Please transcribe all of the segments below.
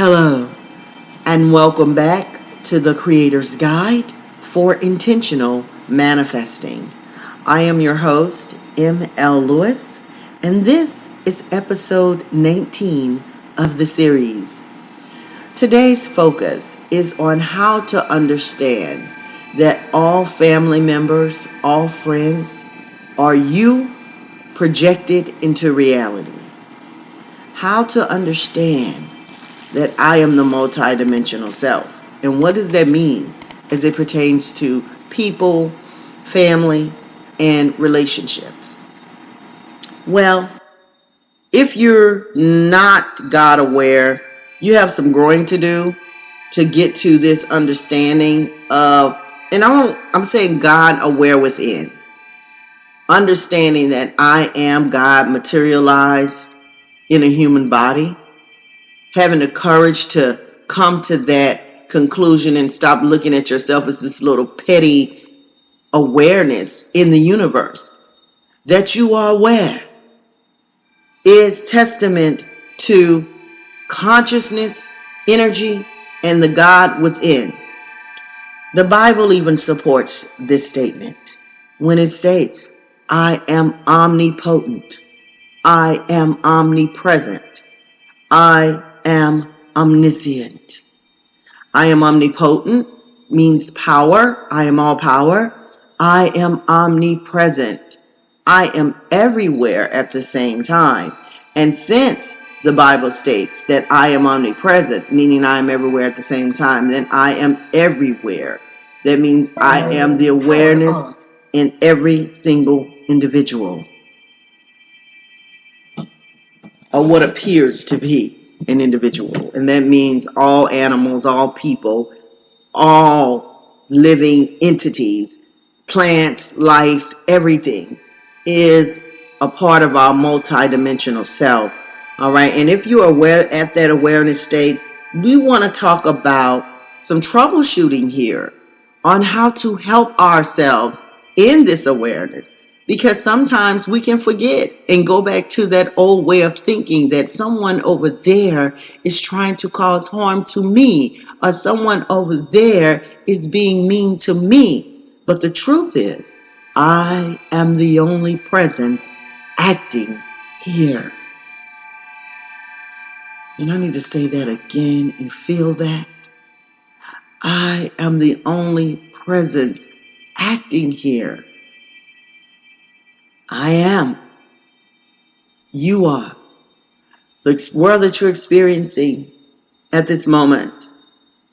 Hello, and welcome back to the Creator's Guide for Intentional Manifesting. I am your host, M.L. Lewis, and this is episode 19 of the series. Today's focus is on how to understand that all family members, all friends, are you projected into reality. How to understand that I am the multidimensional self. And what does that mean as it pertains to people, family, and relationships? Well, if you're not God aware, you have some growing to do to get to this understanding of, and I'm saying God aware within. Understanding that I am God materialized in a human body. Having the courage to come to that conclusion and stop looking at yourself as this little petty awareness in the universe. That you are aware is testament to consciousness, energy, and the God within. The Bible even supports this statement when it states, I am omnipotent. I am omnipresent. I am omniscient. I am omnipotent means power. I am all power. I am omnipresent. I am everywhere at the same time. And since the Bible states that I am omnipresent, meaning I am everywhere at the same time, then I am everywhere. That means I am the awareness in every single individual, or what appears to be an individual. And that means all animals, all people, all living entities, plants, life, everything is a part of our multidimensional self. All right. And if you are aware at that awareness state, we want to talk about some troubleshooting here on how to help ourselves in this awareness. Because sometimes we can forget and go back to that old way of thinking that someone over there is trying to cause harm to me, or someone over there is being mean to me. But the truth is, I am the only presence acting here. And I need to say that again and feel that. I am the only presence acting here. I am. You are. The world that you're experiencing at this moment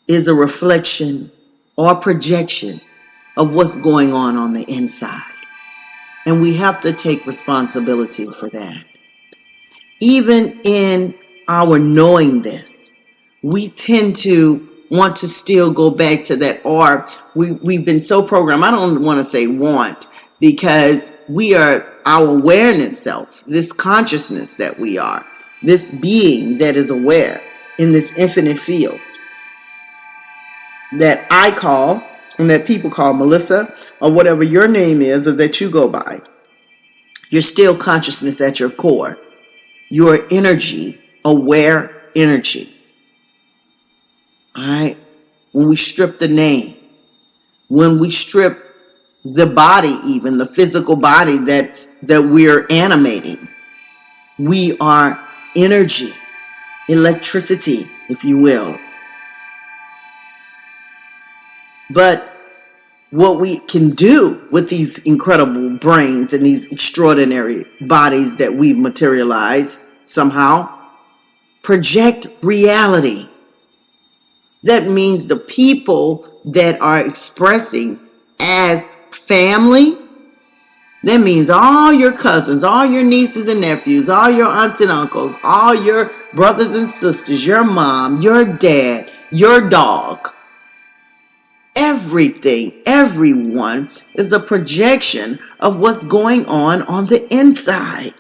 is a reflection or projection of what's going on the inside. And we have to take responsibility for that. Even in our knowing this, we tend to want to still go back to that, or we've been so programmed. I don't want to say want, because we are our awareness self, this consciousness that we are, this being that is aware in this infinite field that I call, and that people call Melissa, or whatever your name is, or that you go by. You're still consciousness at your core. Your energy, aware energy. All right? When we strip the name, when we strip the body, even the physical body that we're animating, we are energy, electricity, if you will. But what we can do with these incredible brains and these extraordinary bodies that we've materialized somehow, project reality. That means the people that are expressing as family, that means all your cousins, all your nieces and nephews, all your aunts and uncles, all your brothers and sisters, your mom, your dad, your dog. Everything, everyone is a projection of what's going on the inside.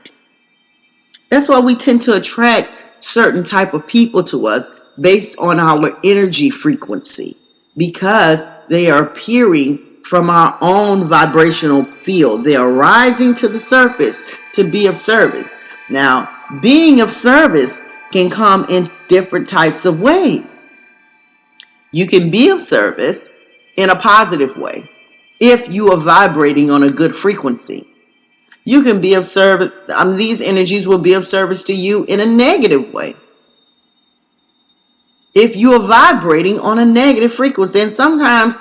That's why we tend to attract certain type of people to us based on our energy frequency, because they are appearing from our own vibrational field. They are rising to the surface to be of service. Now, being of service can come in different types of ways. You can be of service in a positive way if you are vibrating on a good frequency. You can be of service, these energies will be of service to you in a negative way if you are vibrating on a negative frequency. And sometimes,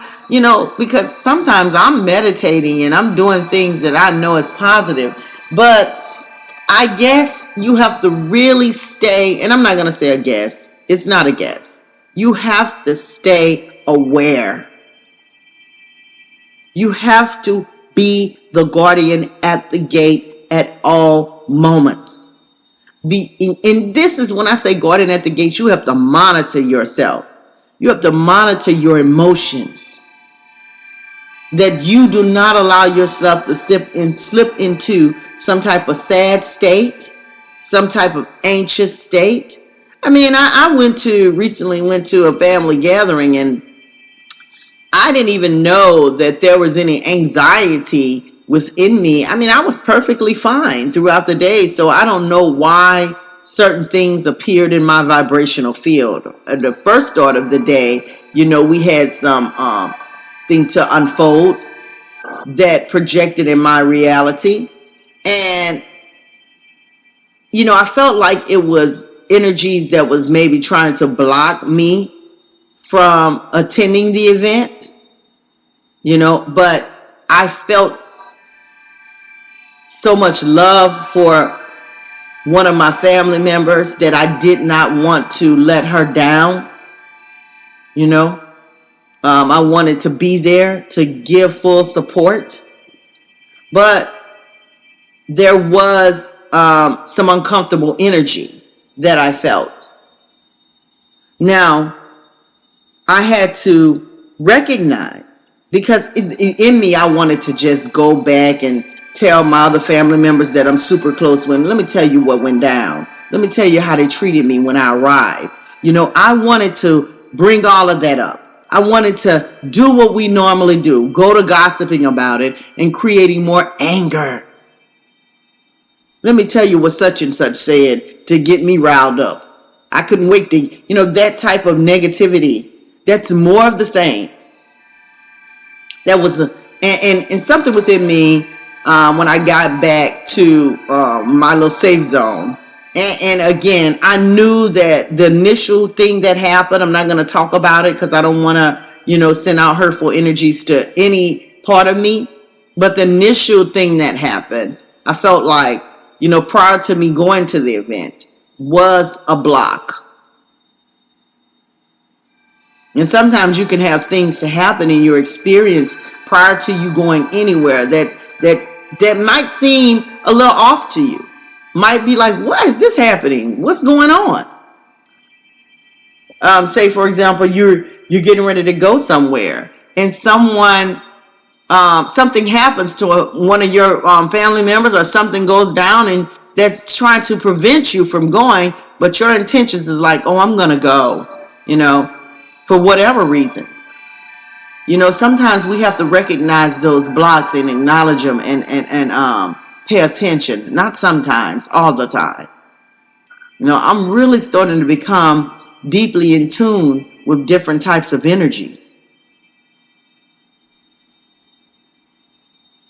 because sometimes I'm meditating and I'm doing things that I know is positive, but I guess you have to really stay, and I'm not going to say a guess. It's not a guess. You have to stay aware. You have to be the guardian at the gate at all moments. And this is when I say guardian at the gate, you have to monitor yourself. You have to monitor your emotions. That you do not allow yourself to slip into some type of sad state, some type of anxious state. I recently went to a family gathering, and I didn't even know that there was any anxiety within me. I was perfectly fine throughout the day, so I don't know why certain things appeared in my vibrational field. At the first start of the day, we had some thing to unfold that projected in my reality. And, I felt like it was energies that was maybe trying to block me from attending the event, but I felt so much love for one of my family members that I did not want to let her down. I wanted to be there to give full support, but there was some uncomfortable energy that I felt. Now, I had to recognize, because in me, I wanted to just go back and tell my other family members that I'm super close with. Let me tell you what went down. Let me tell you how they treated me when I arrived. I wanted to bring all of that up. I wanted to do what we normally do, go to gossiping about it and creating more anger. Let me tell you what such and such said to get me riled up. I couldn't wait to, that type of negativity. That's more of the same. That was and something within me when I got back to my little safe zone. And again, I knew that the initial thing that happened, I'm not going to talk about it because I don't want to, send out hurtful energies to any part of me. But the initial thing that happened, I felt like, prior to me going to the event, was a block. And sometimes you can have things to happen in your experience prior to you going anywhere that might seem a little off to you. Might be like, why is this happening? What's going on? Say, for example, you're getting ready to go somewhere, and something happens to one of your family members, or something goes down, and that's trying to prevent you from going, but your intentions is like, oh, I'm going to go, for whatever reasons. Sometimes we have to recognize those blocks and acknowledge them and pay attention. Not sometimes, all the time. I'm really starting to become deeply in tune with different types of energies.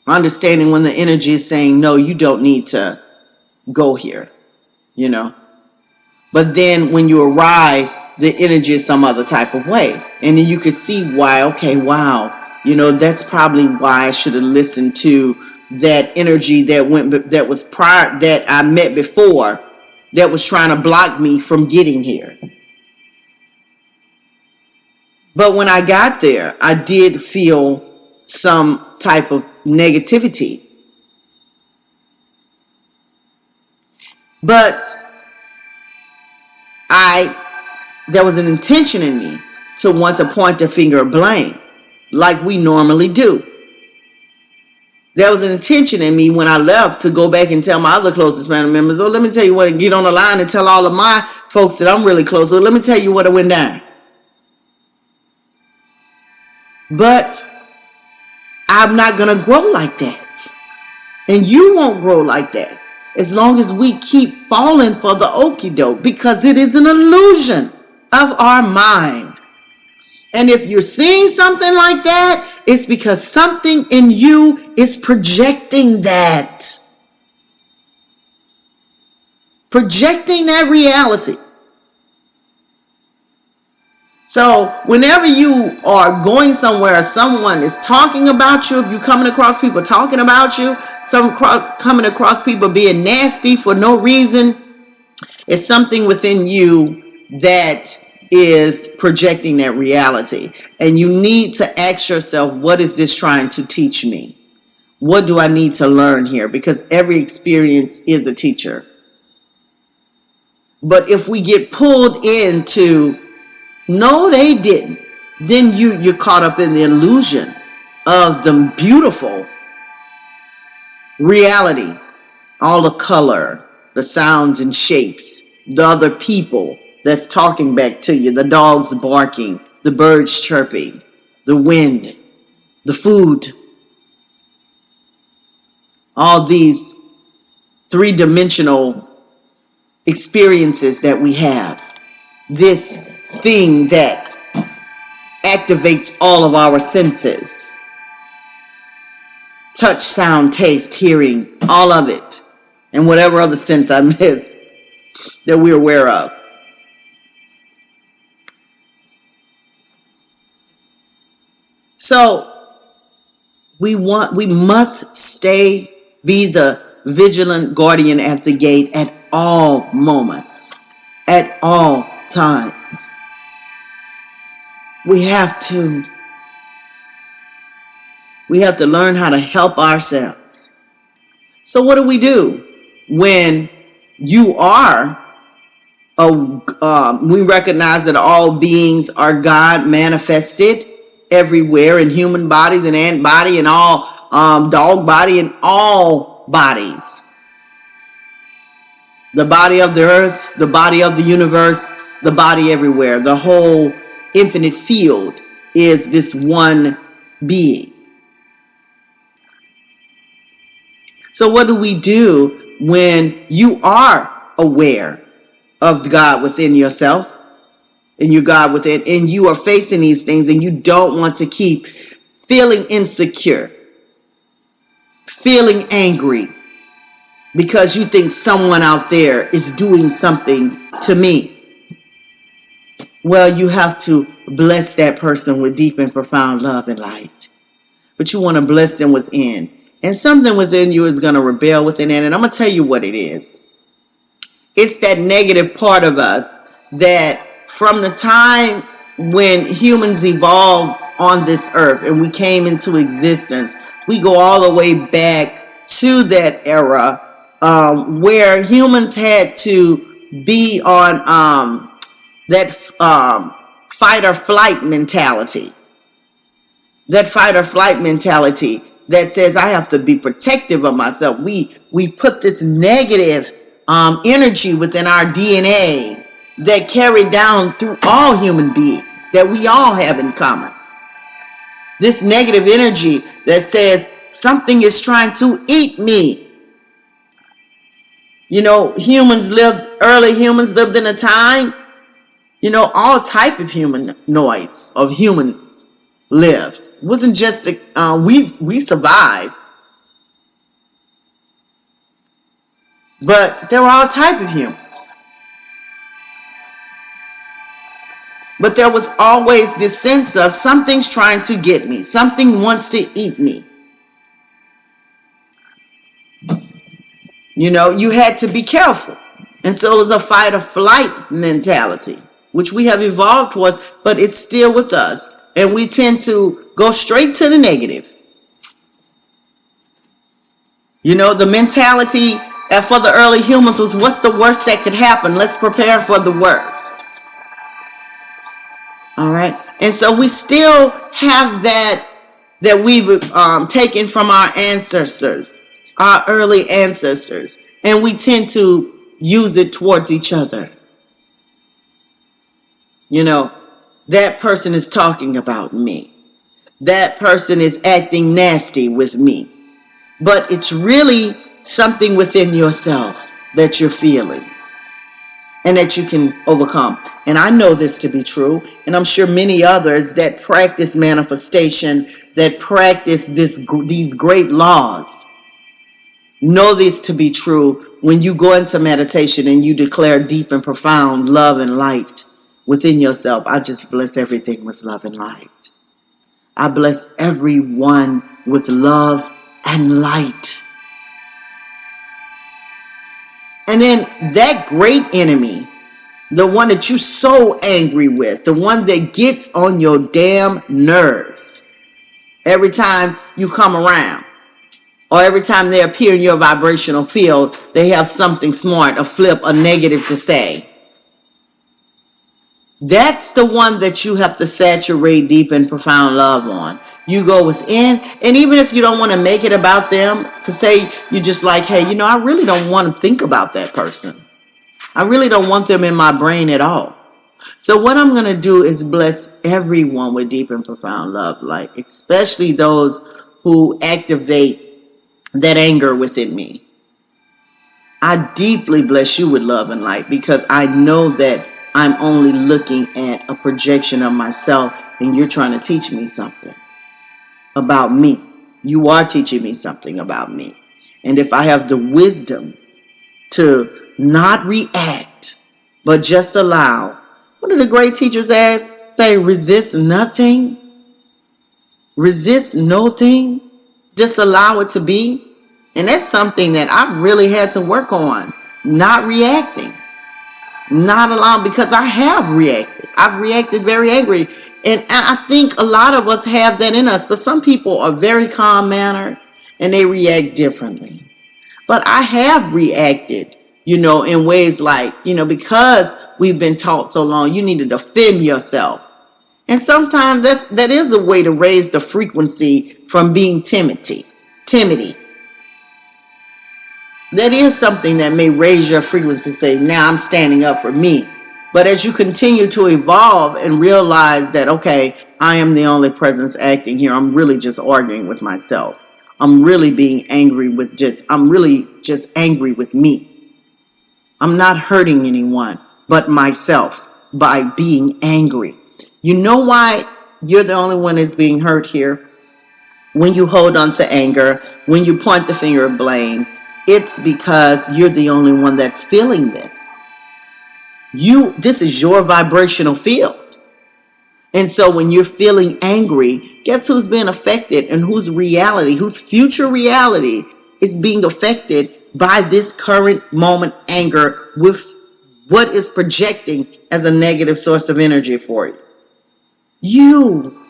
Understanding when the energy is saying, no, you don't need to go here, But then when you arrive, the energy is some other type of way. And then you could see why, okay, wow, that's probably why I should have listened to that energy that was prior, that I met before, that was trying to block me from getting here. But when I got there, I did feel some type of negativity. But there was an intention in me to want to point the finger of blame, like we normally do. There was an intention in me when I left to go back and tell my other closest family members, oh, let me tell you what, and get on the line and tell all of my folks that I'm really close with, let me tell you what went down. But I'm not going to grow like that. And you won't grow like that. as long as we keep falling for the okie doke, because it is an illusion of our mind. And if you're seeing something like that, it's because something in you is projecting that. Projecting that reality. So whenever you are going somewhere, someone is talking about you, if you're coming across people talking about you, coming across people being nasty for no reason, it's something within you that is projecting that reality. And you need to ask yourself, what is this trying to teach me? What do I need to learn here? Because every experience is a teacher. But if we get pulled into, no, they didn't, then you're caught up in the illusion of the beautiful reality, all the color, the sounds and shapes, the other people that's talking back to you, the dogs barking, the birds chirping, the wind, the food, all these three-dimensional experiences that we have. This thing that activates all of our senses. Touch, sound, taste, hearing, all of it. And whatever other sense I miss that we're aware of. So we must be the vigilant guardian at the gate at all moments, at all times. We have to learn how to help ourselves. So what do? When you are, we recognize that all beings are God manifested everywhere, in human bodies and ant body and all dog body and all bodies. The body of the earth, the body of the universe, the body everywhere. The whole infinite field is this one being. So what do we do when you are aware of God within yourself, and your God within, and you are facing these things, and you don't want to keep feeling insecure, feeling angry, because you think someone out there is doing something to me? Well, you have to bless that person with deep and profound love and light. But you want to bless them within. And something within you is going to rebel within it. And I'm going to tell you what it is. It's that negative part of us that from the time when humans evolved on this earth and we came into existence, we go all the way back to that era where humans had to be on that fight or flight mentality. That fight or flight mentality that says I have to be protective of myself. We put this negative energy within our DNA that carried down through all human beings, that we all have in common. This negative energy that says something is trying to eat me. You know, early humans lived in a time, all type of humanoids, of humans lived. It wasn't just we survived. But there were all type of humans. But there was always this sense of something's trying to get me. Something wants to eat me. You had to be careful. And so it was a fight or flight mentality, which we have evolved towards, but it's still with us. And we tend to go straight to the negative. The mentality for the early humans was, what's the worst that could happen? Let's prepare for the worst. All right. And so we still have that we've taken from our ancestors, our early ancestors, and we tend to use it towards each other. That person is talking about me. That person is acting nasty with me. But it's really something within yourself that you're feeling and that you can overcome. And I know this to be true, and I'm sure many others that practice manifestation, that practice these great laws, know this to be true when you go into meditation and you declare deep and profound love and light within yourself. I just bless everything with love and light. I bless everyone with love and light. And then that great enemy, the one that you're so angry with, the one that gets on your damn nerves every time you come around, or every time they appear in your vibrational field, they have something smart, a flip, a negative to say. That's the one that you have to saturate deep and profound love on. You go within, and even if you don't want to make it about them, to say you're just like, hey, I really don't want to think about that person. I really don't want them in my brain at all. So what I'm going to do is bless everyone with deep and profound love, like especially those who activate that anger within me. I deeply bless you with love and light because I know that I'm only looking at a projection of myself, and you're trying to teach me something about me. You are teaching me something about me. And if I have the wisdom to not react, but just allow, what do the great teachers say? Resist nothing. Resist no thing. Just allow it to be. And that's something that I really had to work on. Not reacting. Not allowing, because I have reacted. I've reacted very angry. And I think a lot of us have that in us. But some people are very calm-mannered and they react differently. But I have reacted, in ways like, because we've been taught so long, you need to defend yourself. And sometimes that is a way to raise the frequency from being timidity. That is something that may raise your frequency, say, now I'm standing up for me. But as you continue to evolve and realize that, okay, I am the only presence acting here, I'm really just arguing with myself. I'm really being angry I'm really just angry with me. I'm not hurting anyone but myself by being angry. You know why you're the only one that's being hurt here? When you hold on to anger, when you point the finger of blame, it's because you're the only one that's feeling this. This is your vibrational field. And so when you're feeling angry, guess who's being affected and whose future reality is being affected by this current moment anger with what is projecting as a negative source of energy for you? You.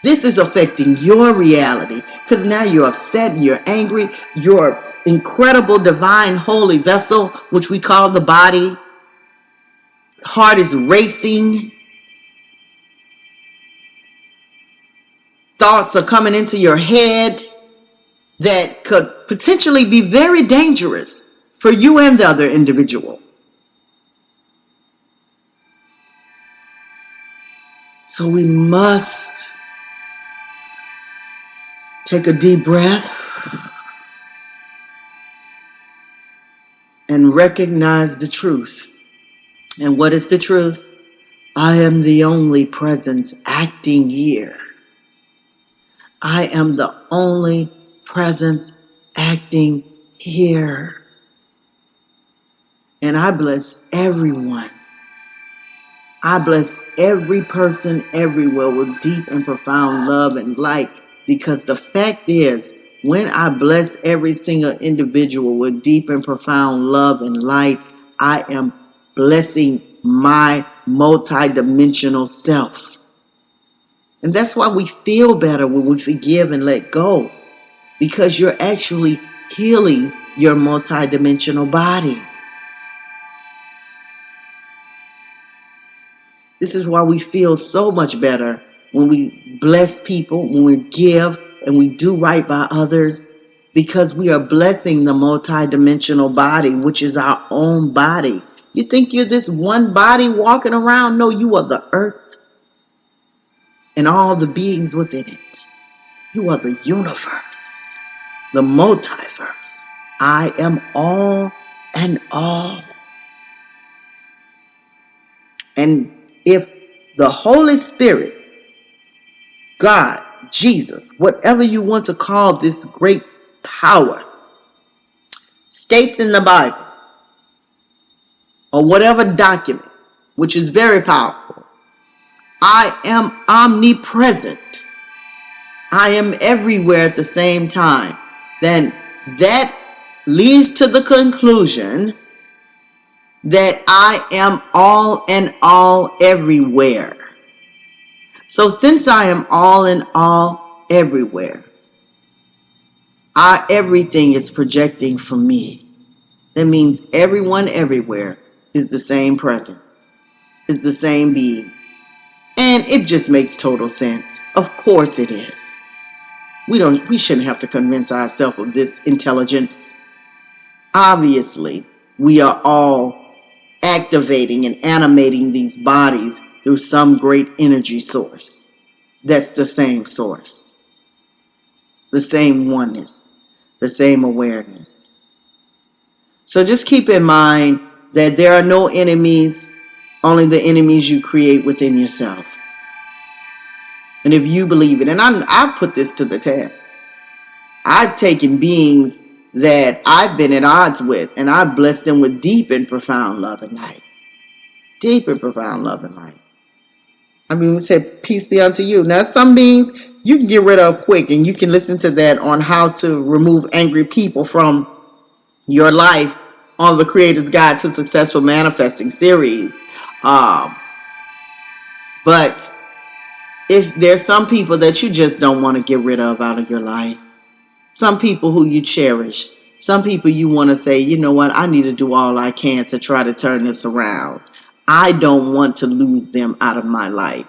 This is affecting your reality because now you're upset and you're angry. Your incredible divine holy vessel, which we call the body, heart is racing. Thoughts are coming into your head that could potentially be very dangerous for you and the other individual. So we must take a deep breath and recognize the truth. And what is the truth? I am the only presence acting here. I am the only presence acting here. And I bless everyone. I bless every person everywhere with deep and profound love and light. Because the fact is, when I bless every single individual with deep and profound love and light, I am blessing my multidimensional self. And that's why we feel better when we forgive and let go. Because you're actually healing your multidimensional body. This is why we feel so much better when we bless people, when we give and we do right by others, because we are blessing the multidimensional body, which is our own body. You think you're this one body walking around? No, you are the earth and all the beings within it. You are the universe. the multiverse. I am all and all. And if the Holy Spirit, God, Jesus, whatever you want to call this great power, states in the Bible, or whatever document, which is very powerful, I am omnipresent, I am everywhere at the same time, then that leads to the conclusion that I am all and all everywhere. So since I am all and all everywhere, everything is projecting for me. That means everyone everywhere is the same presence, is the same being. And it just makes total sense. Of course it is. We shouldn't have to convince ourselves of this intelligence. Obviously, we are all activating and animating these bodies through some great energy source. That's the same source, the same oneness, the same awareness. So just keep in mind that there are no enemies, only the enemies you create within yourself. And if you believe it, and I've put this to the test. I've taken beings that I've been at odds with, and I've blessed them with deep and profound love and light. Deep and profound love and light. I mean, we said, peace be unto you. Now, some beings you can get rid of quick, and you can listen to that on how to remove angry people from your life on the Creator's Guide to Successful Manifesting series. But if there's some people that you just don't want to get rid of out of your life, some people who you cherish, some people you want to say, you know what, I need to do all I can to try to turn this around. I don't want to lose them out of my life.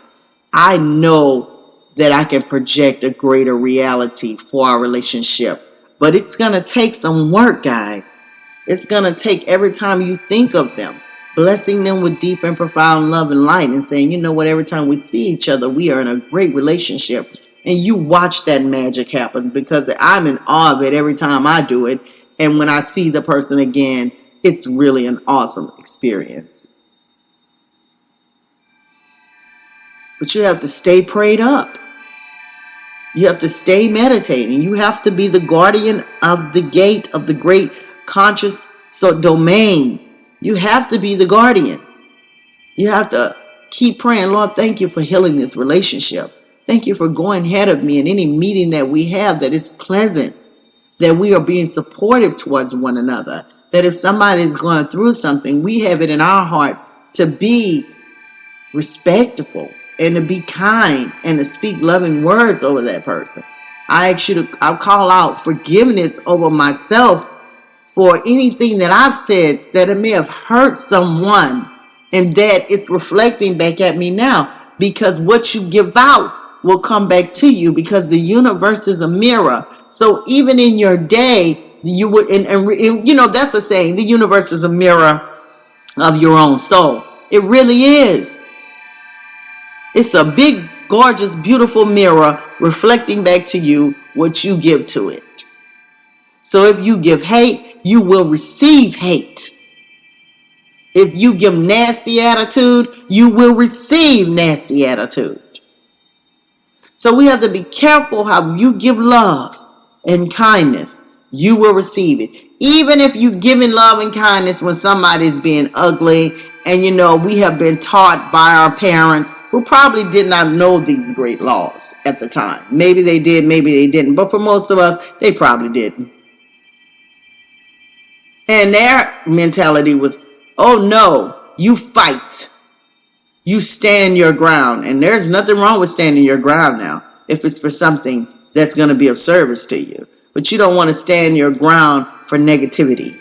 I know that I can project a greater reality for our relationship, but it's going to take some work, guys. It's going to take, every time you think of them, blessing them with deep and profound love and light, and saying, you know what, every time we see each other, we are in a great relationship. And you watch that magic happen, because I'm in awe of it every time I do it. And when I see the person again, it's really an awesome experience. But you have to stay prayed up. You have to stay meditating. You have to be the guardian of the gate of the great conscious domain. You have to be the guardian. You have to keep praying, Lord, thank you for healing this relationship. Thank you for going ahead of me in any meeting that we have, that is pleasant, that we are being supportive towards one another, that if somebody is going through something, we have it in our heart to be respectful and to be kind and to speak loving words over that person. I call out forgiveness over myself for anything that I've said that it may have hurt someone, and that it's reflecting back at me now, because what you give out will come back to you, because the universe is a mirror. So even in your day, you would, and you know, that's a saying, the universe is a mirror of your own soul. It really is. It's a big, gorgeous, beautiful mirror reflecting back to you what you give to it. So if you give hate, you will receive hate. If you give nasty attitude, you will receive nasty attitude. So we have to be careful how you give love and kindness. You will receive it. Even if you giving love and kindness when somebody's being ugly, and you know, we have been taught by our parents who probably did not know these great laws at the time. Maybe they did, maybe they didn't. But for most of us, they probably didn't. And their mentality was, oh no, you fight. You stand your ground. And there's nothing wrong with standing your ground now, if it's for something that's going to be of service to you. But you don't want to stand your ground for negativity,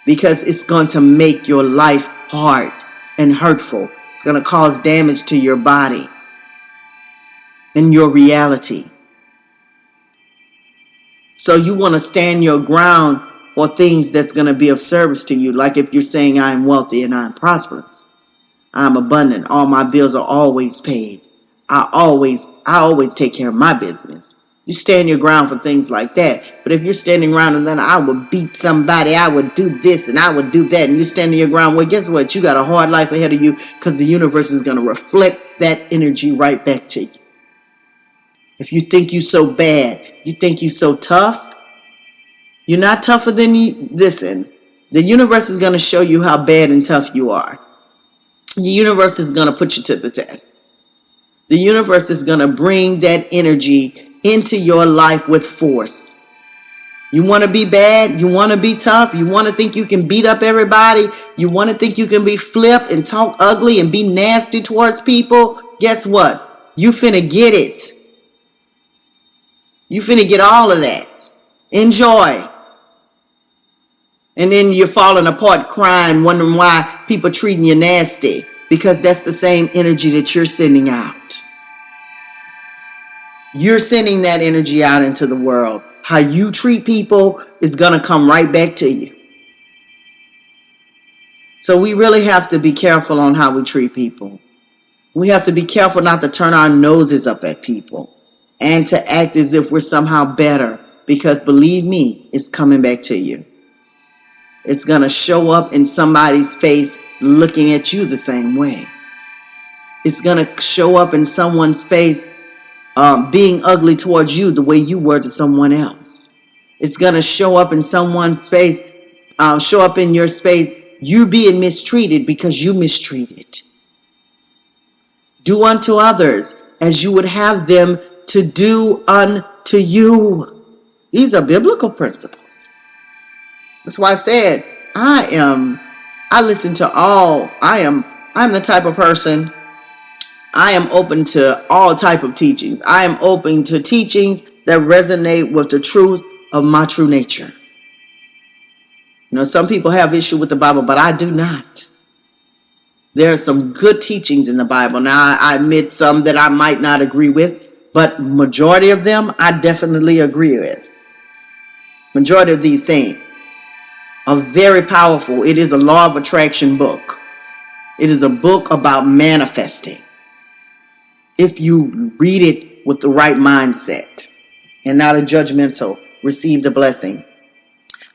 because it's going to make your life hard and hurtful. It's going to cause damage to your body and your reality. So you want to stand your ground for things that's going to be of service to you. Like if you're saying, I'm wealthy and I'm prosperous, I'm abundant, all my bills are always paid, I always take care of my business, You stand your ground for things like that. But if you're standing around and then I would beat somebody, I would do this and I would do that, and you're standing your ground, well, guess what? You got a hard life ahead of you, because the universe is going to reflect that energy right back to you. If you think you're so bad, you think you're so tough, you're not tougher than you. Listen, the universe is going to show you how bad and tough you are. The universe is going to put you to the test. The universe is going to bring that energy into your life with force. You want to be bad? You want to be tough? You want to think you can beat up everybody? You want to think you can be flip and talk ugly and be nasty towards people? Guess what? You finna get it. You finna get all of that. Enjoy. And then you're falling apart crying, wondering why people treating you nasty, because that's the same energy that you're sending out. You're sending that energy out into the world. How you treat people is going to come right back to you. So we really have to be careful on how we treat people. We have to be careful not to turn our noses up at people and to act as if we're somehow better, because believe me, it's coming back to you. It's going to show up in somebody's face looking at you the same way. It's going to show up in someone's face being ugly towards you the way you were to someone else. It's going to show up in someone's face, show up in your space, you being mistreated because you mistreated. Do unto others as you would have them to do unto you. These are biblical principles. That's why I said, I'm the type of person, I am open to all type of teachings. I am open to teachings that resonate with the truth of my true nature. You know, some people have issue with the Bible, but I do not. There are some good teachings in the Bible. Now, I admit some that I might not agree with, but majority of them I definitely agree with. Majority of these things are very powerful. It is a law of attraction book. It is a book about manifesting. If you read it with the right mindset and not a judgmental, receive the blessing.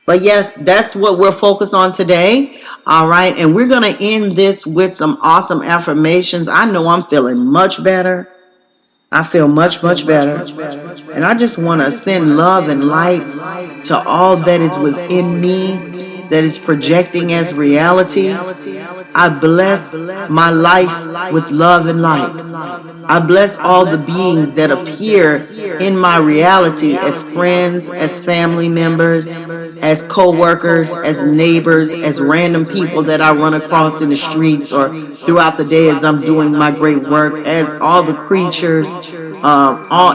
But yes, that's what we're focused on today. All right. And we're going to end this with some awesome affirmations. I know I'm feeling much better. I feel much, much better. And I just want to send love and light to all that is within me, that is projecting as reality. I bless my life with love and light. I bless all the beings that appear in my reality as friends, as family members, as co-workers, as neighbors, as random people that I run across in the streets or throughout the day as I'm doing my great work, as all the creatures,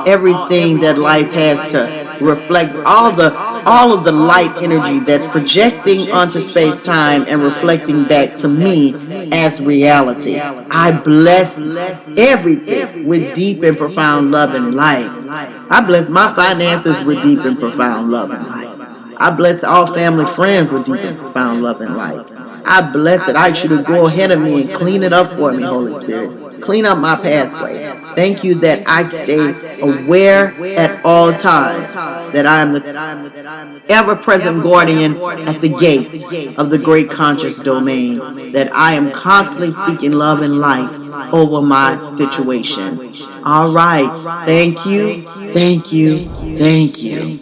everything that life has to reflect, all of the light energy that's projecting onto space-time and reflecting back to me as reality. I bless everything with deep and profound love and light. I bless my finances with deep and profound love and light. I bless all family friends with deep and profound love and light. I bless it. I ask you to go ahead of me and clean it up for me, Holy Spirit. Clean up my pathway. Thank you that I stay aware at all times, that I am the ever-present guardian at the gate of the great conscious domain, that I am constantly speaking love and light over my situation. All right. Thank you. Thank you. Thank you.